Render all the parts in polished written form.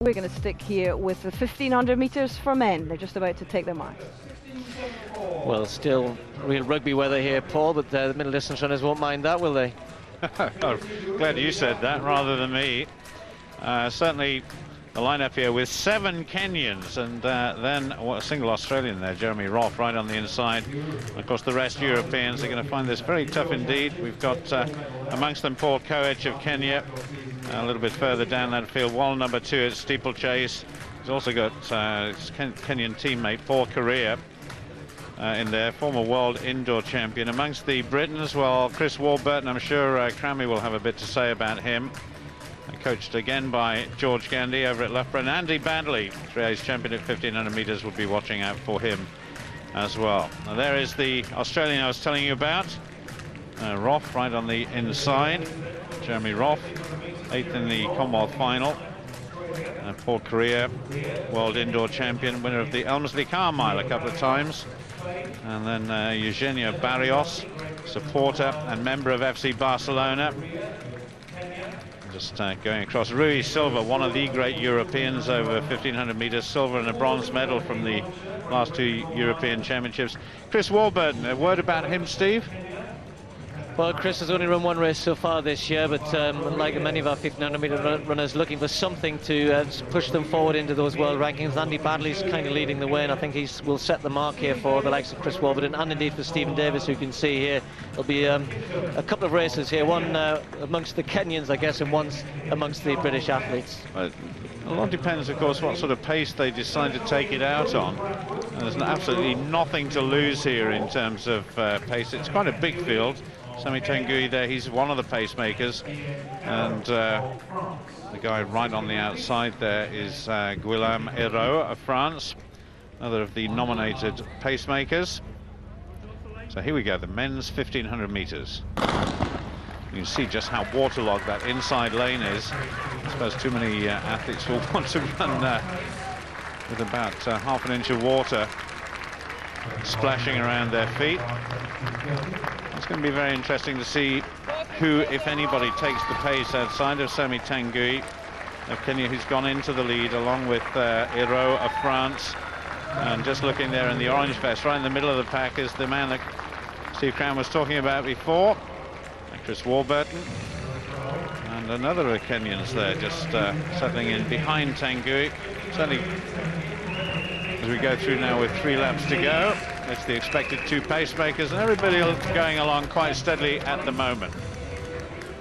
We're going to stick here with the 1500 meters for men. They're just about to take their mark. Well, still real rugby weather here, Paul, but the middle distance runners won't mind that, will they? Oh, glad you said that rather than me. Certainly the lineup here with 7 Kenyans and then a single Australian there, Jeremy Roth, right on the inside. Of course, the rest Europeans are going to find this very tough indeed. We've got amongst them Paul Koech of Kenya, a little bit further down that field, wall number 2 at steeplechase. He's also got his Kenyan teammate Paul Korea in there, former world indoor champion. Amongst the Britons, well, Chris Warburton, I'm sure Crammy will have a bit to say about him. Coached again by George Gandy over at Loughborough. And Andy Badley, 3A's champion at 1500 metres, would be watching out for him as well. Now there is the Australian I was telling you about. Roth right on the inside. Jeremy Roth, 8th in the Commonwealth final. Paul Korea, world indoor champion, winner of the Elmsley Car Mile a couple of times. And then Eugenio Barrios, supporter and member of FC Barcelona. Just going across, Rui Silva, one of the great Europeans over 1500 metres, silver and a bronze medal from the last 2 European Championships. Chris Warburton, a word about him, Steve? Well, Chris has only run 1 race so far this year, but like many of our 1500 metre runners, looking for something to push them forward into those world rankings. Andy Badley's kind of leading the way, and I think he will set the mark here for the likes of Chris Warburton, and indeed for Stephen Davis, who you can see here. There'll be a couple of races here, one amongst the Kenyans, I guess, and one amongst the British athletes. Well, a lot depends, of course, what sort of pace they decide to take it out on. And there's absolutely nothing to lose here in terms of pace. It's quite a big field. Sami Tanguy there, he's one of the pacemakers, and the guy right on the outside there is Guillaume Hérault of France, another of the nominated pacemakers. So here we go, the men's 1500 metres. You can see just how waterlogged that inside lane is. I suppose too many athletes will want to run with about half an inch of water splashing around their feet. It's going to be very interesting to see who, if anybody, takes the pace outside of Sami Tanguy of Kenya, who's gone into the lead along with Hérault of France. And just looking there in the orange vest, right in the middle of the pack, is the man that Steve Cram was talking about before, Chris Warburton. And another of the Kenyans there, just settling in behind Tanguy. Certainly, as we go through now with 3 laps to go, it's the expected 2 pacemakers, and everybody going along quite steadily at the moment.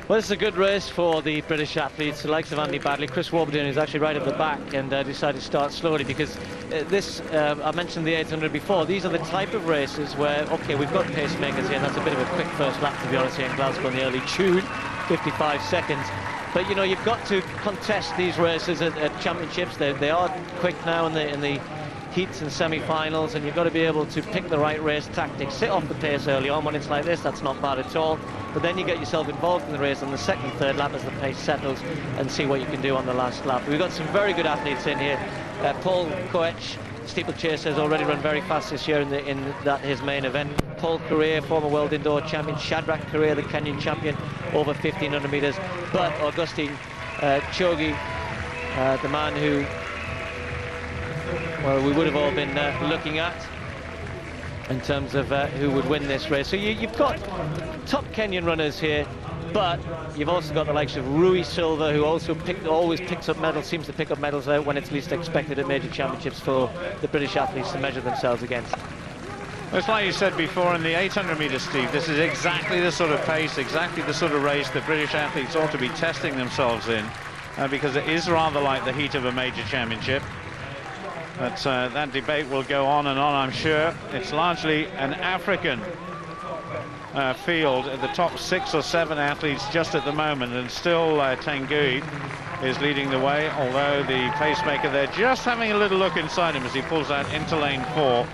Well, it's a good race for the British athletes, the likes of Andy Badley. Chris Warburton is actually right at the back and decided to start slowly because I mentioned the 800 before. These are the type of races where, okay, we've got pacemakers here, and that's a bit of a quick first lap, to be honest, here in Glasgow in the early June, 55 seconds. But, you know, you've got to contest these races at championships. They are quick now in the heats and semi-finals, and you've got to be able to pick the right race tactics, sit off the pace early on. When it's like this, that's not bad at all, but then you get yourself involved in the race on the 2nd, 3rd lap as the pace settles, and see what you can do on the last lap. We've got some very good athletes in here. Paul Koech, steeplechase, has already run very fast this year in his main event. Paul Korea, former world indoor champion. Shadrach Korea, the Kenyan champion over 1500 metres. But Augustine Chogi, the man who, well, we would have all been looking at in terms of who would win this race. So you've got top Kenyan runners here, but you've also got the likes of Rui Silva, who also always picks up medals, seems to pick up medals out when it's least expected at major championships for the British athletes to measure themselves against. Well, it's like you said before in the 800 metres, Steve, this is exactly the sort of pace, exactly the sort of race that British athletes ought to be testing themselves in, because it is rather like the heat of a major championship. But that debate will go on and on, I'm sure. It's largely an African field, at the top 6 or 7 athletes just at the moment, and still Tanguy is leading the way, although the pacemaker there just having a little look inside him as he pulls out into lane 4.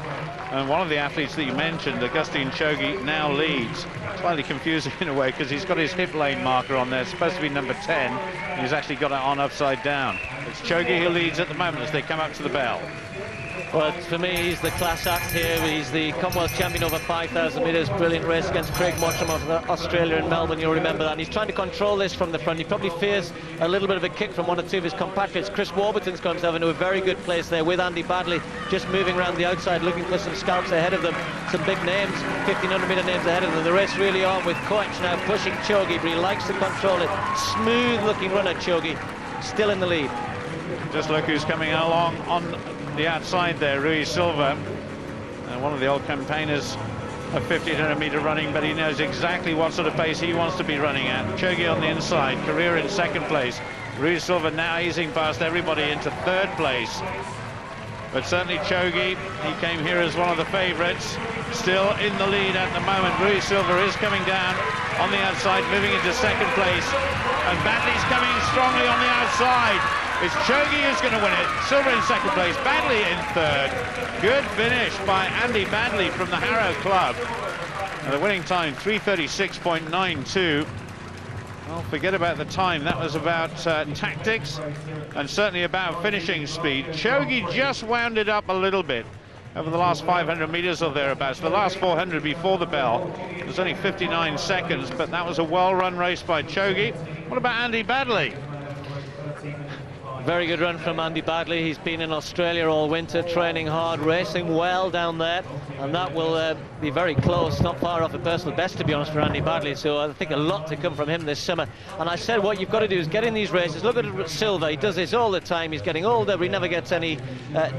And one of the athletes that you mentioned, Augustine Chogi, now leads. Slightly confusing in a way because he's got his hip lane marker on there. It's supposed to be number 10. And he's actually got it on upside down. It's Chogi who leads at the moment as they come up to the bell. Well, for me, he's the class act here. He's the Commonwealth champion over 5,000 metres. Brilliant race against Craig Mottram of Australia in Melbourne, you'll remember that. And he's trying to control this from the front. He probably fears a little bit of a kick from one or two of his compatriots. Chris Warburton's got himself into a very good place there with Andy Badley just moving around the outside, looking for some scalps ahead of them. Some big names, 1,500 metre names ahead of them. The race really on with Koech now pushing Chogi, but he likes to control it. Smooth looking runner, Chogi, still in the lead. Just look who's coming along on the outside there, Rui Silva, one of the old campaigners of 1,500 metre running, but he knows exactly what sort of pace he wants to be running at. Chogi on the inside, Career in second place. Rui Silva now easing past everybody into third place. But certainly Chogi, he came here as one of the favourites, still in the lead at the moment. Rui Silva is coming down on the outside, moving into second place, and Badley's coming strongly on the outside. It's Chogi who's going to win it. Silva in second place, Badley in third. Good finish by Andy Badley from the Harrow Club. And the winning time, 3:36.92. Well, forget about the time. That was about tactics and certainly about finishing speed. Chogi just wound it up a little bit over the last 500 metres or thereabouts. The last 400 before the bell, it was only 59 seconds, but that was a well-run race by Chogi. What about Andy Badley? Very good run from Andy Badley. He's been in Australia all winter, training hard, racing well down there, and that will be very close, not far off a personal best, to be honest, for Andy Badley. So I think a lot to come from him this summer. And I said what you've got to do is get in these races. Look at Silva, he does this all the time. He's getting older, but he never gets any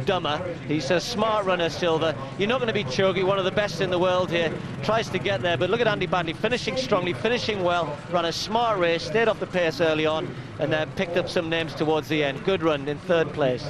dumber. He's a smart runner, Silva. You're not going to beat Chogi, one of the best in the world here. Tries to get there, but look at Andy Badley, finishing strongly, finishing well, ran a smart race, stayed off the pace early on, and picked up some names towards the end. Good run in third place.